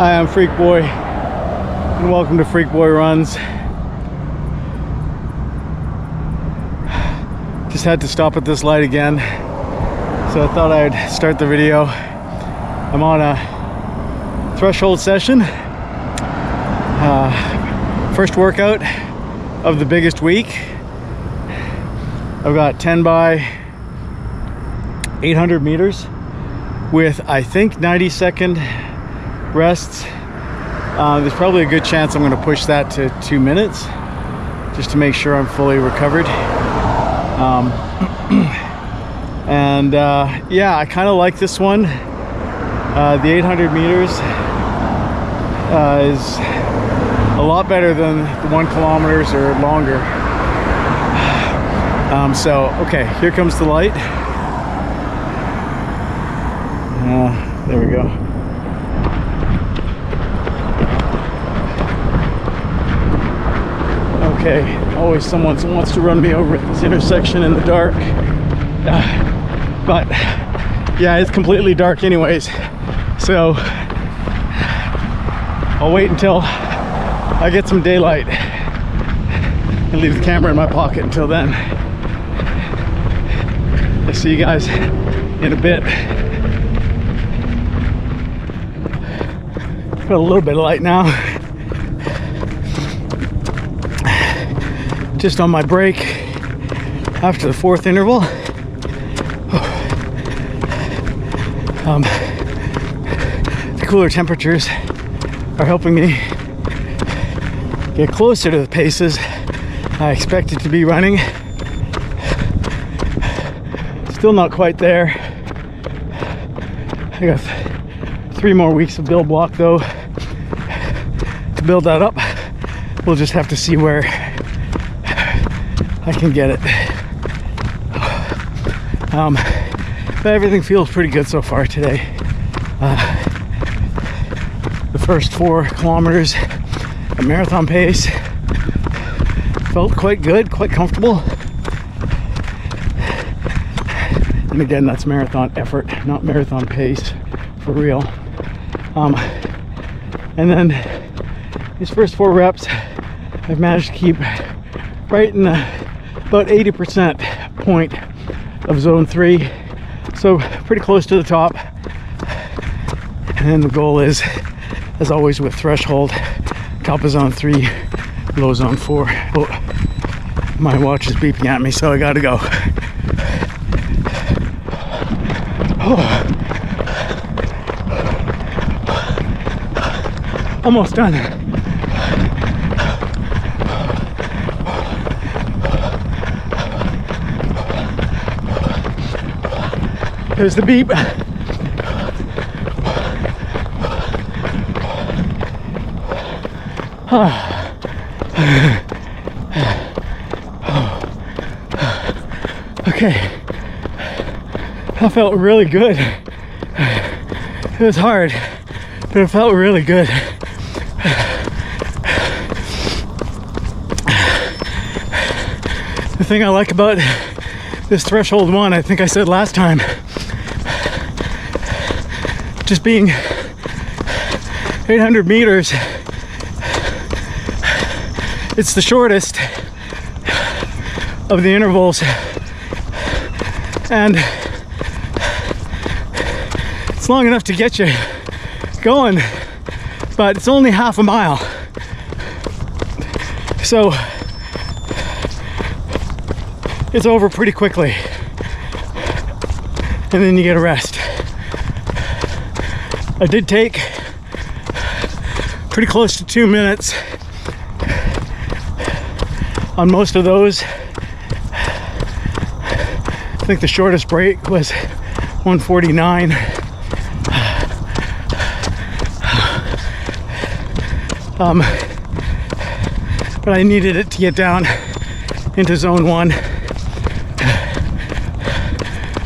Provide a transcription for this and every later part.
Hi, I'm Freak Boy, and welcome to Freak Boy Runs. Just had to stop at this light again, so I thought I'd start the video. I'm on a threshold session. First workout of the biggest week. I've got 10 by 800 meters with, I think, 90-second rests. There's probably a good chance I'm going to push that to 2 minutes just to make sure I'm fully recovered. Yeah, I kind of like this one. The 800 meters is a lot better than the 1 kilometers or longer. So okay, here comes the light. There we go. Okay, always someone wants to run me over at this intersection in the dark. But yeah, it's completely dark anyways. So I'll wait until I get some daylight and leave the camera in my pocket until then. I'll see you guys in a bit. Got a little bit of light now. Just on my break after the 4th interval. The cooler temperatures are helping me get closer to the paces I expected to be running. Still not quite there. I got 3 more weeks of build block though to build that up. We'll just have to see where I can get it. But everything feels pretty good so far today. The first 4 kilometers at marathon pace felt quite good, quite comfortable. And again, that's marathon effort, not marathon pace for real. And then these first 4 reps I've managed to keep right in the about 80% point of zone 3, so pretty close to the top. And then the goal is, as always with threshold, top of zone 3, low zone 4. Oh, my watch is beeping at me, so I gotta go. Oh. Almost done. There's the beep. Okay, that felt really good. It was hard, but it felt really good. The thing I like about this threshold one, I think I said last time, just being 800 meters, it's the shortest of the intervals, and it's long enough to get you going, but it's only half a mile, so it's over pretty quickly, and then you get a rest. I did take pretty close to 2 minutes on most of those. I think the shortest break was 1:49. But I needed it to get down into zone 1,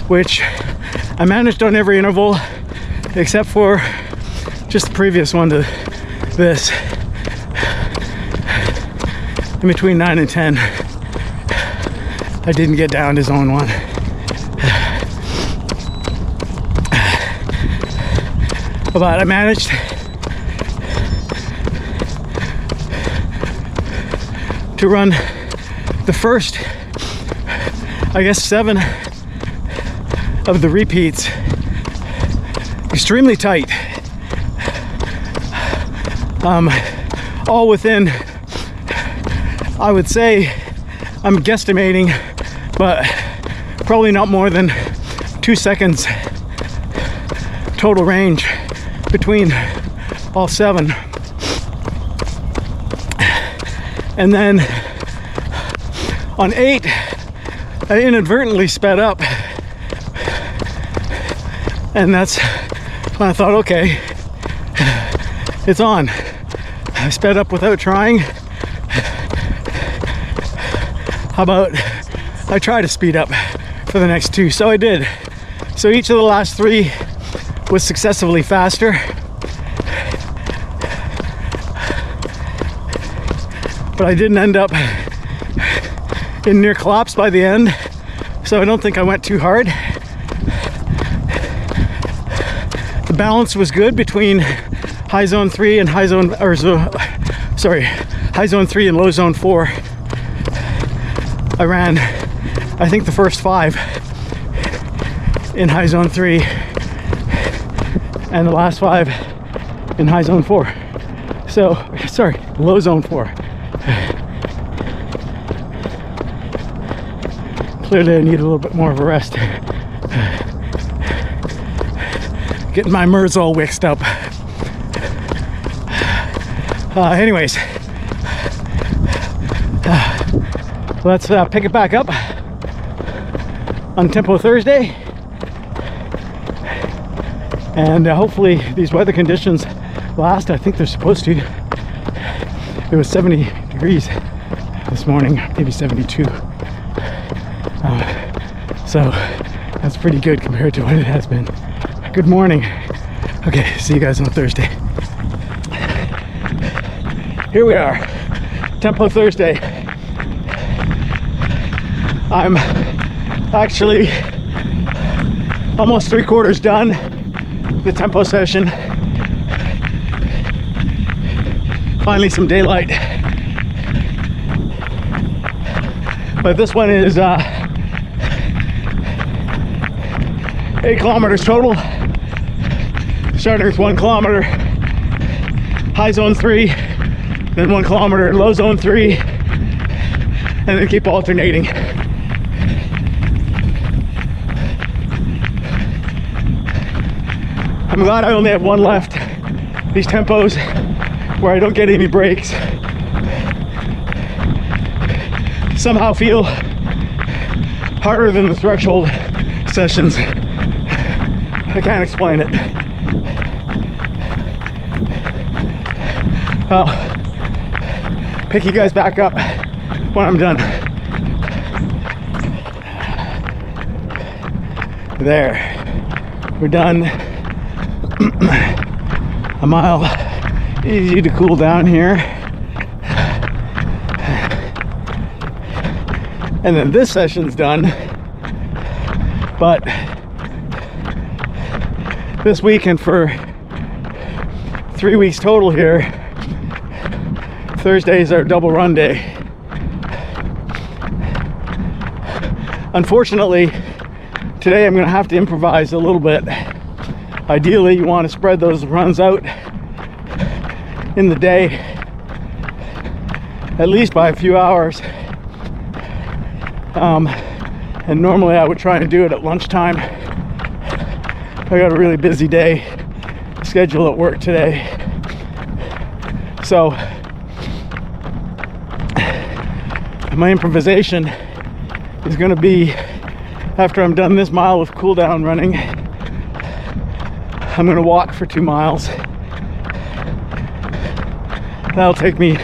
which I managed on every interval except for just the previous one to this. In between 9 and 10, I didn't get down to zone 1. But I managed to run the first, I guess, 7 of the repeats extremely tight, all within, I would say, I'm guesstimating, but probably not more than 2 seconds total range between all 7. And then on 8, I inadvertently sped up, and that's when I thought, okay, it's on. I sped up without trying. How about I try to speed up for the next 2? So I did. So each of the last 3 was successively faster. But I didn't end up in near collapse by the end, so I don't think I went too hard. The balance was good between high zone 3 and high zone 3 and low zone 4. I ran, I think, the first 5 in high zone 3 and the last 5 in high zone 4. So, sorry, low zone 4. Clearly I need a little bit more of a rest. Getting my MERS all mixed up. Anyways, let's pick it back up on Tempo Thursday, and hopefully these weather conditions last. I think they're supposed to. It was 70 degrees this morning, maybe 72. So that's pretty good compared to what it has been. Good morning. Okay, see you guys on Thursday. Here we are, Tempo Thursday. I'm actually almost 3/4 done the tempo session. Finally some daylight. But this one is 8 kilometers total. Starting with 1 kilometer, high zone 3, then 1 kilometer, low zone 3, and then keep alternating. I'm glad I only have 1 left. These tempos where I don't get any breaks somehow feel harder than the threshold sessions. I can't explain it. I'll pick you guys back up when I'm done. There, we're done. A mile, easy to cool down here. And then this session's done. But this weekend, for 3 weeks total here, Thursday is our double run day. Unfortunately, today I'm gonna have to improvise a little bit. Ideally, you want to spread those runs out in the day, at least by a few hours. And normally I would try and do it at lunchtime. I got a really busy day schedule at work today. So my improvisation is going to be, after I'm done this mile of cool down running, I'm going to walk for 2 miles. That'll take me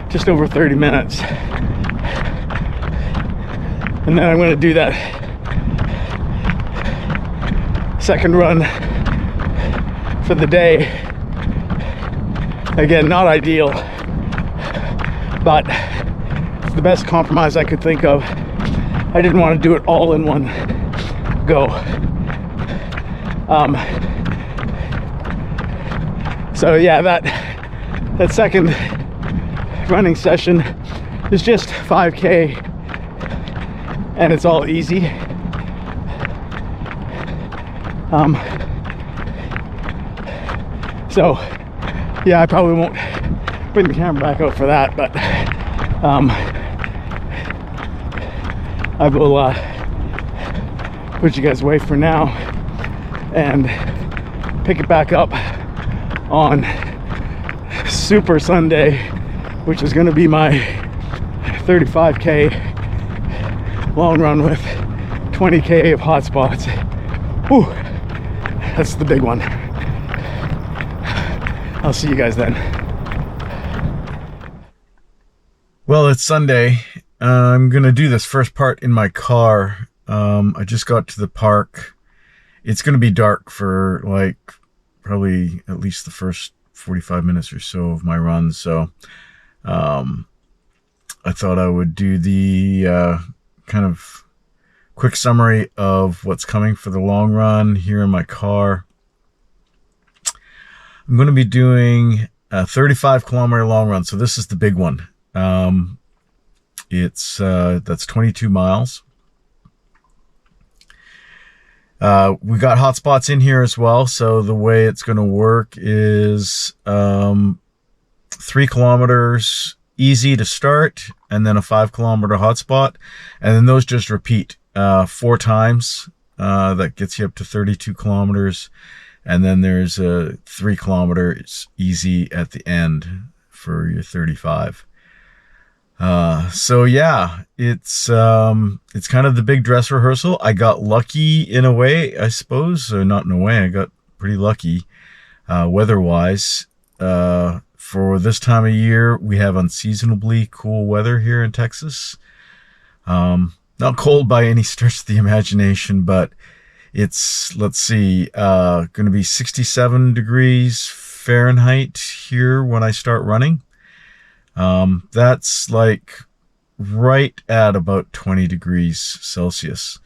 just over 30 minutes. And then I'm going to do that second run for the day. Again, not ideal, but it's the best compromise I could think of. I didn't want to do it all in one go. So yeah, that second running session It's just 5K and it's all easy. So yeah, I probably won't bring the camera back out for that, but I will put you guys away for now and pick it back up on Super Sunday, which is going to be my 35K long run with 20K of hot spots. Whew, that's the big one. I'll see you guys then. Well, it's Sunday. I'm gonna do this first part in my car. I just got to the park. It's gonna be dark for like probably at least the first 45 minutes or so of my run, so I thought I would do the kind of quick summary of what's coming for the long run here in my car. I'm going to be doing a 35-kilometer long run, so this is the big one. That's 22 miles. We got hot spots in here as well, so the way it's going to work is 3 kilometers easy to start, and then a 5-kilometer hotspot, and then those just repeat 4 times. That gets you up to 32 kilometers, and then there's a 3 kilometers easy at the end for your 35. So yeah, it's kind of the big dress rehearsal. I got lucky in a way, I suppose, or not in a way. I got pretty lucky weather-wise. For this time of year, we have unseasonably cool weather here in Texas. Not cold by any stretch of the imagination, but it's, let's see, going to be 67 degrees Fahrenheit here when I start running. That's like right at about 20 degrees Celsius.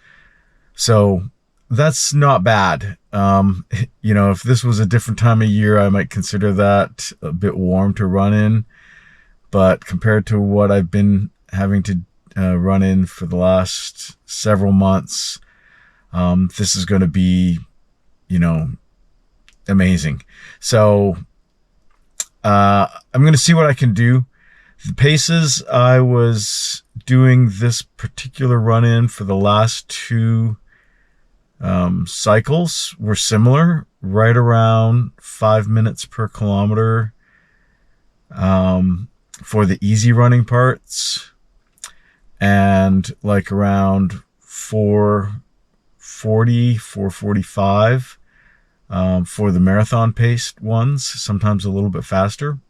So that's not bad. You know, if this was a different time of year, I might consider that a bit warm to run in. But compared to what I've been having to run in for the last several months, this is going to be, you know, amazing. So I'm going to see what I can do. The paces I was doing this particular run in for the last 2 cycles were similar, right around 5 minutes per kilometer for the easy running parts, and like around 4:40, 4:45 for the marathon paced ones, sometimes a little bit faster.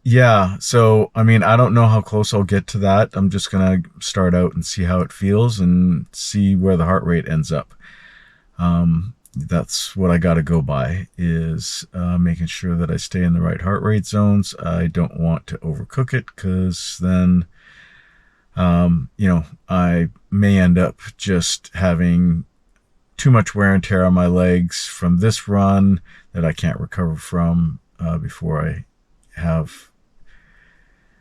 Yeah, so I mean, I don't know how close I'll get to that. I'm just gonna start out and see how it feels and see where the heart rate ends up. That's what I gotta go by, is making sure that I stay in the right heart rate zones. I don't want to overcook it, because then you know, I may end up just having too much wear and tear on my legs from this run that I can't recover from before I have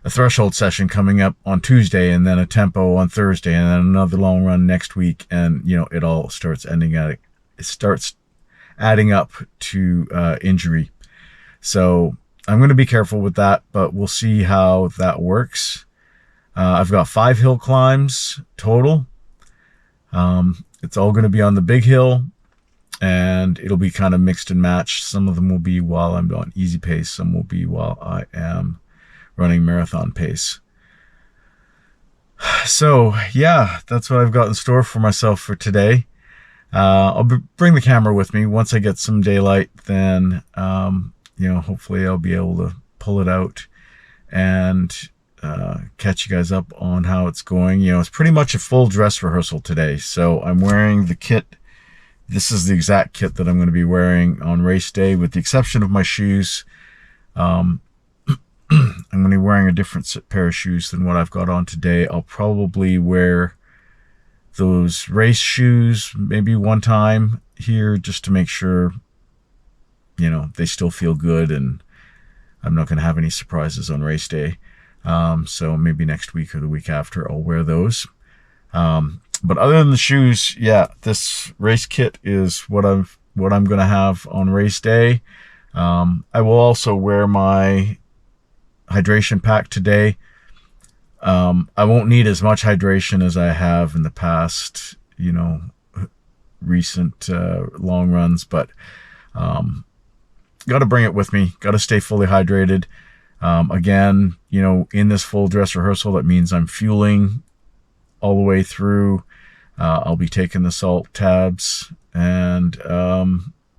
a threshold session coming up on Tuesday, and then a tempo on Thursday, and then another long run next week, and you know, it all starts adding up to injury. So I'm going to be careful with that, but we'll see how that works. I've got 5 hill climbs total. It's all going to be on the big hill, and it'll be kind of mixed and matched. Some of them will be while I'm on easy pace, some will be while I am running marathon pace. So yeah, that's what I've got in store for myself for today. I'll bring the camera with me. Once I get some daylight, then you know, hopefully I'll be able to pull it out and catch you guys up on how it's going. You know, it's pretty much a full dress rehearsal today. So I'm wearing the kit. This is the exact kit that I'm going to be wearing on race day, with the exception of my shoes. I'm going to be wearing a different pair of shoes than what I've got on today. I'll probably wear those race shoes maybe one time here, just to make sure, you know, they still feel good, and I'm not going to have any surprises on race day. So maybe next week or the week after I'll wear those. But other than the shoes, yeah, this race kit is what I'm going to have on race day. I will also wear my hydration pack today. I won't need as much hydration as I have in the past, you know, recent long runs, but got to bring it with me. Got to stay fully hydrated. Again, you know, in this full dress rehearsal, that means I'm fueling all the way through. I'll be taking the salt tabs, and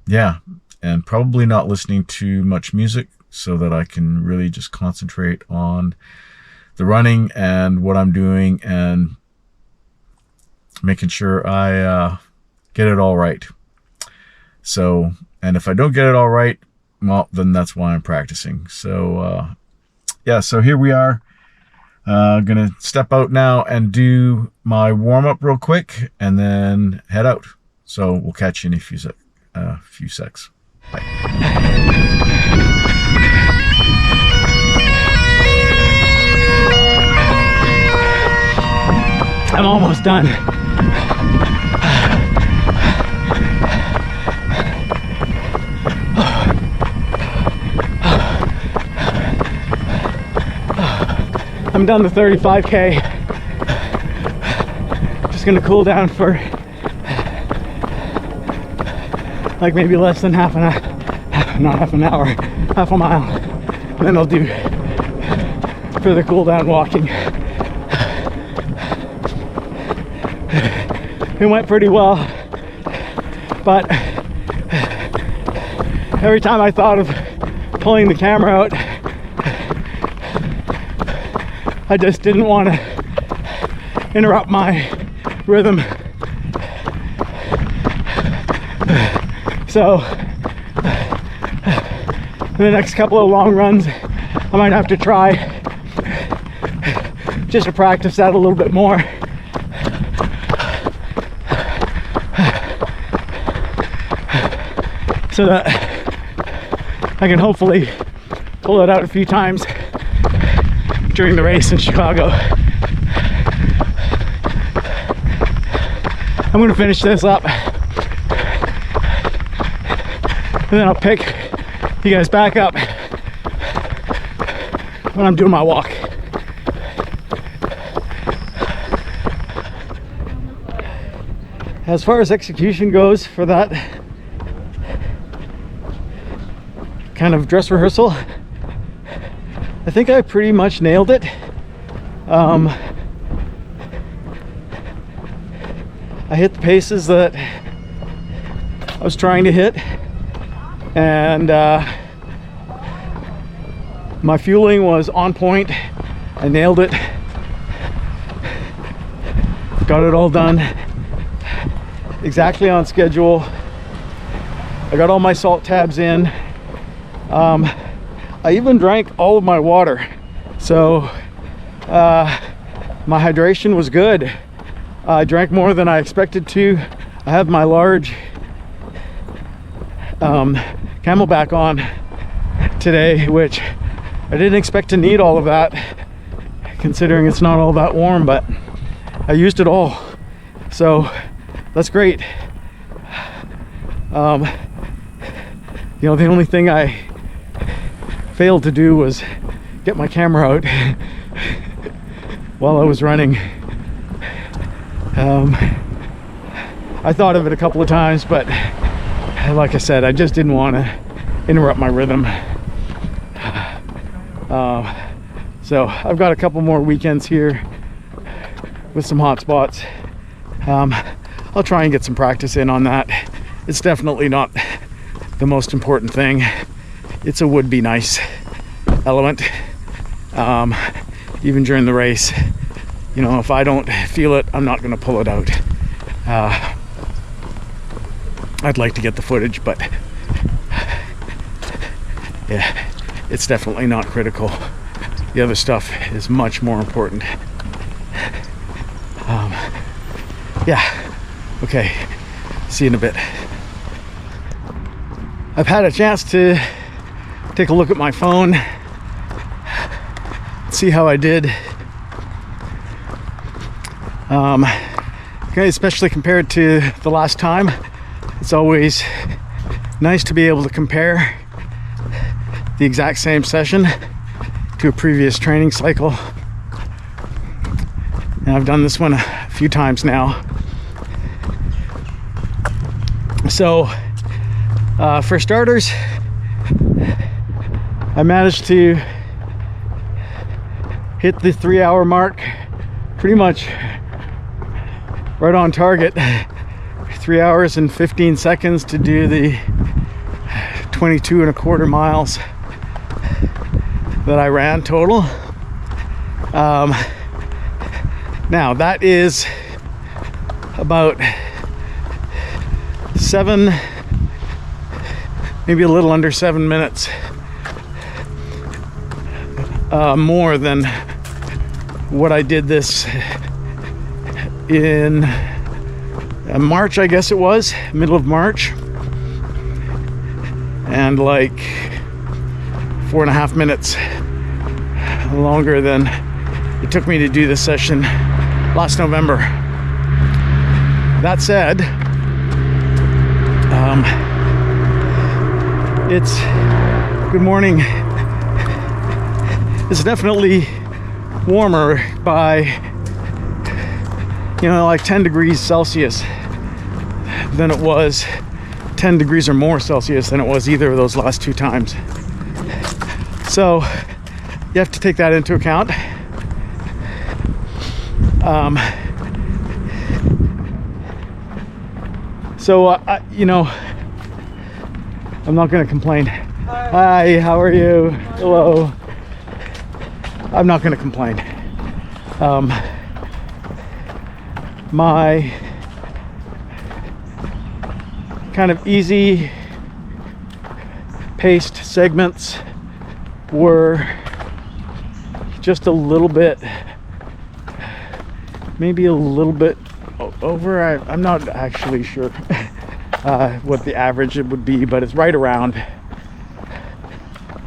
yeah, and probably not listening to much music so that I can really just concentrate on the running and what I'm doing and making sure I get it all right. So, and if I don't get it all right, well, then that's why I'm practicing. So yeah, so here we are. Gonna step out now and do my warm-up real quick and then head out. So we'll catch you in a few secs. Bye. I'm almost done. I'm done the 35K. Just gonna cool down for like maybe less than half an hour, half a mile. And then I'll do further cool down walking. It went pretty well, but every time I thought of pulling the camera out, I just didn't want to interrupt my rhythm. So in the next couple of long runs, I might have to try just to practice that a little bit more. So that I can hopefully pull it out a few times during the race in Chicago. I'm gonna finish this up and then I'll pick you guys back up when I'm doing my walk. As far as execution goes for that kind of dress rehearsal, I think I pretty much nailed it. I hit the paces that I was trying to hit, and my fueling was on point. I nailed it. Got it all done exactly on schedule. I got all my salt tabs in. I even drank all of my water, so my hydration was good. I drank more than I expected to. I have my large Camelback on today, which I didn't expect to need all of that, considering it's not all that warm, but I used it all, so that's great. You know, the only thing I failed to do was get my camera out while I was running. I thought of it a couple of times, but like I said, I just didn't want to interrupt my rhythm. So I've got a couple more weekends here with some hot spots. I'll try and get some practice in on that. It's definitely not the most important thing. It's a would be nice element. Even during the race, you know, if I don't feel it, I'm not going to pull it out. I'd like to get the footage, but yeah, it's definitely not critical. The other stuff is much more important. Yeah, okay, see you in a bit. I've had a chance to take a look at my phone. see how I did. Okay, especially compared to the last time. It's always nice to be able to compare the exact same session to a previous training cycle. And I've done this one a few times now. So, for starters, I managed to hit the 3-hour mark pretty much right on target. 3 hours and 15 seconds to do the 22.25 miles that I ran total. Now that is about 7, maybe a little under 7 minutes more than what I did this in March, I guess it was, middle of March, and like 4.5 minutes longer than it took me to do this session last November. That said, it's good morning. It's definitely warmer by, you know, like 10 degrees Celsius than it was, 10 degrees or more Celsius than it was either of those last two times. So you have to take that into account. You know, I'm not going to complain. Hi, how are you? Hello. I'm not going to complain. My kind of easy paced segments were just a little bit, maybe a little bit over. I'm not actually sure what the average it would be, but it's right around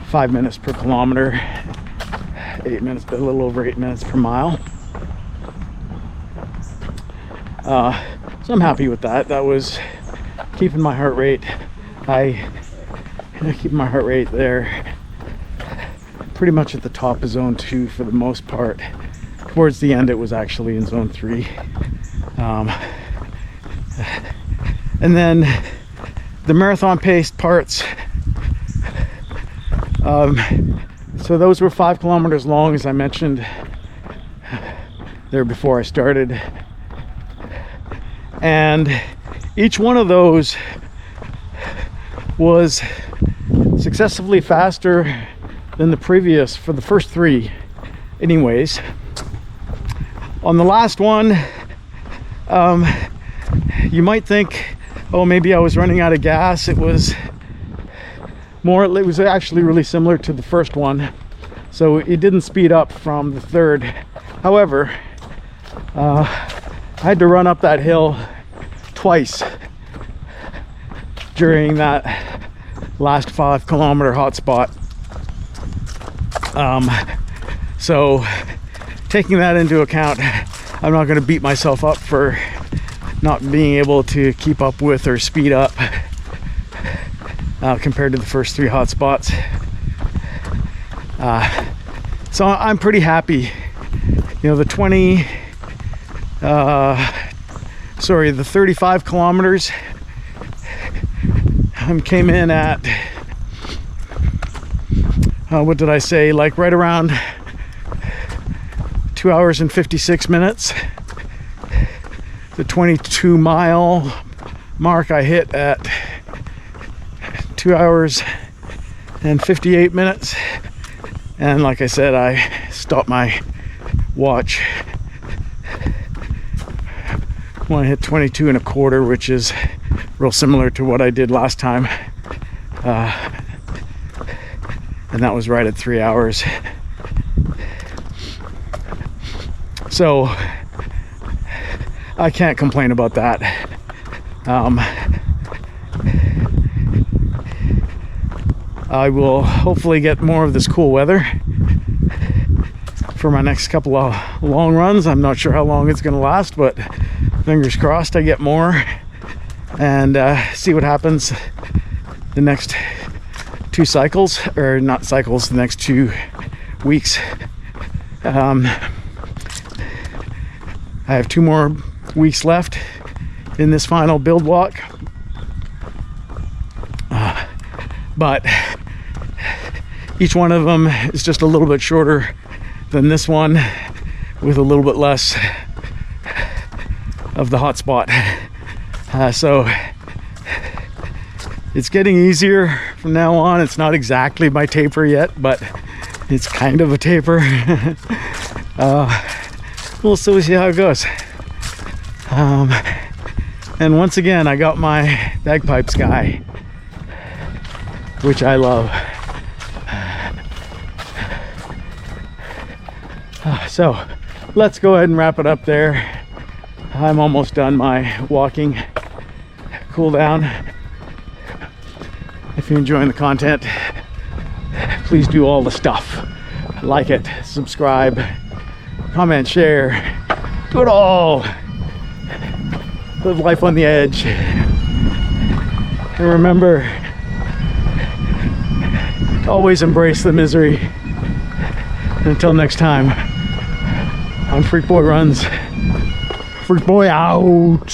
5 minutes per kilometer, 8 minutes, a little over 8 minutes per mile. So I'm happy with that. That was keeping my heart rate. Keeping my heart rate there pretty much at the top of zone 2 for the most part. Towards the end it was actually in zone 3. And then the marathon paced parts, so those were 5 kilometers long, as I mentioned there before I started, and each one of those was successively faster than the previous for the first 3 anyways. On the last one, you might think, oh, maybe I was running out of gas. It was actually really similar to the first one, so it didn't speed up from the third. However, I had to run up that hill twice during that last 5 kilometer hotspot. So taking that into account, I'm not going to beat myself up for not being able to keep up with or speed up compared to the first 3 hotspots. So I'm pretty happy. You know, the 35 kilometers came in at, what did I say, like right around 2 hours and 56 minutes. The 22 mile mark I hit at 2 hours and 58 minutes. And like I said, I stopped my watch when I hit 22.25, which is real similar to what I did last time. And that was right at 3 hours. So I can't complain about that. I will hopefully get more of this cool weather for my next couple of long runs. I'm not sure how long it's going to last, but fingers crossed I get more, and see what happens the next 2 cycles, or not cycles, the next 2 weeks. I have 2 more weeks left in this final build walk, but each one of them is just a little bit shorter than this one, with a little bit less of the hot spot. So it's getting easier from now on. It's not exactly my taper yet, but it's kind of a taper. We'll still see how it goes. And once again, I got my bagpipes guy, which I love. So let's go ahead and wrap it up there. I'm almost done my walking cool down. If you're enjoying the content, please do all the stuff. Like it, subscribe, comment, share, do it all. Live life on the edge. And remember to always embrace the misery. And until next time, on Freak Boy Runs, Freak Boy out.